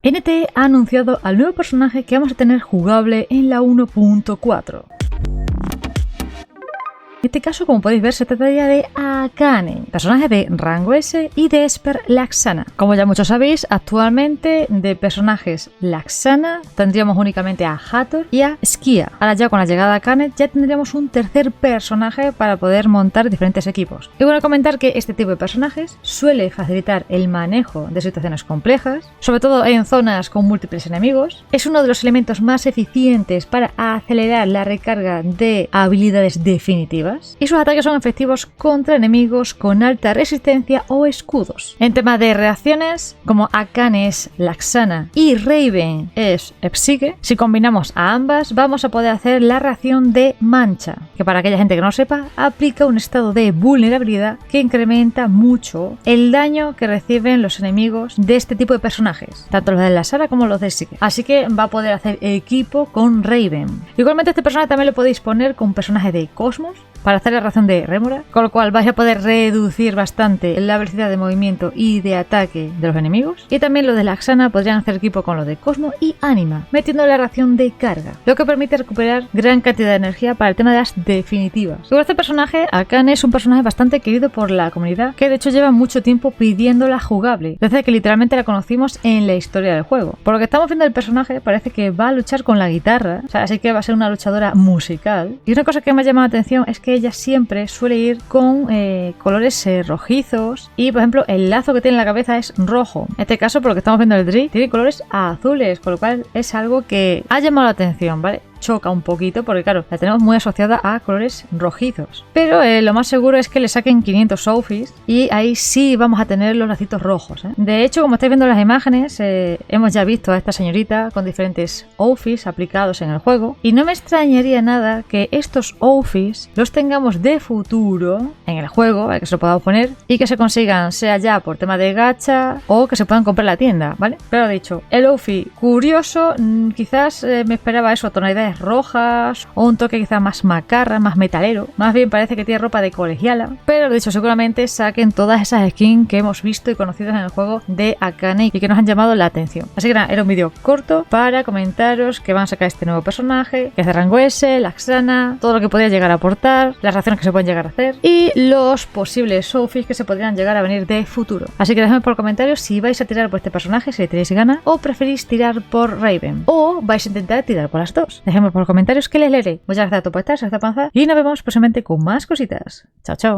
NT ha anunciado al nuevo personaje que vamos a tener jugable en la 1.4. En este caso, como podéis ver, se trataría de Akane, personaje de rango S y de Esper Laxana. Como ya muchos sabéis, actualmente de personajes Laxana tendríamos únicamente a Hathor y a Skia. Ahora ya con la llegada de Akane ya tendríamos un tercer personaje para poder montar diferentes equipos. Y bueno, comentar que este tipo de personajes suele facilitar el manejo de situaciones complejas, sobre todo en zonas con múltiples enemigos. Es uno de los elementos más eficientes para acelerar la recarga de habilidades definitivas. Y sus ataques son efectivos contra enemigos con alta resistencia o escudos. En tema de reacciones, como Akane es Laxana y Raven es Psyche, si combinamos a ambas vamos a poder hacer la reacción de mancha, que para aquella gente que no lo sepa, aplica un estado de vulnerabilidad que incrementa mucho el daño que reciben los enemigos de este tipo de personajes, tanto los de la Sara como los de Psyche. Así que va a poder hacer equipo con Raven. Igualmente este personaje también lo podéis poner con un personaje de Cosmos, para hacer la reacción de Rémora, con lo cual vais a poder reducir bastante la velocidad de movimiento y de ataque de los enemigos. Y también los de Laxana podrían hacer equipo con los de Cosmo y Anima, metiendo la reacción de carga, lo que permite recuperar gran cantidad de energía para el tema de las definitivas. Luego este personaje, Akane, es un personaje bastante querido por la comunidad, que de hecho lleva mucho tiempo pidiéndola jugable, desde que literalmente la conocimos en la historia del juego. Por lo que estamos viendo el personaje, parece que va a luchar con la guitarra, así que va a ser una luchadora musical. Y una cosa que me ha llamado la atención es que ella siempre suele ir con colores rojizos y, por ejemplo, el lazo que tiene en la cabeza es rojo. En este caso, por lo que estamos viendo en el Dri, tiene colores azules, con lo cual es algo que ha llamado la atención, ¿vale? Choca un poquito porque claro, la tenemos muy asociada a colores rojizos, pero lo más seguro es que le saquen 500 outfits y ahí sí vamos a tener los lacitos rojos, ¿eh? De hecho, como estáis viendo en las imágenes, hemos ya visto a esta señorita con diferentes outfits aplicados en el juego y no me extrañaría nada que estos outfits los tengamos de futuro en el juego, ¿vale? Que se lo podamos poner y que se consigan sea ya por tema de gacha o que se puedan comprar en la tienda, ¿vale? Pero dicho, el outfit curioso, quizás me esperaba eso, tonalidades rojas o un toque quizá más macarra, más metalero. Más bien parece que tiene ropa de colegiala, pero de hecho seguramente saquen todas esas skins que hemos visto y conocidas en el juego de Akane y que nos han llamado la atención. Así que nada, era un vídeo corto para comentaros que van a sacar este nuevo personaje, que es de rango S, Laxana, todo lo que podría llegar a aportar, las reacciones que se pueden llegar a hacer y los posibles outfits que se podrían llegar a venir de futuro. Así que dejadme por comentarios si vais a tirar por este personaje, si le tenéis ganas, o preferís tirar por Raven, o vais a intentar tirar por las dos. Dejadme por los comentarios que les leeré. Muchas gracias a todos por estar, soy Zapanza y nos vemos próximamente con más cositas. Chao, chao.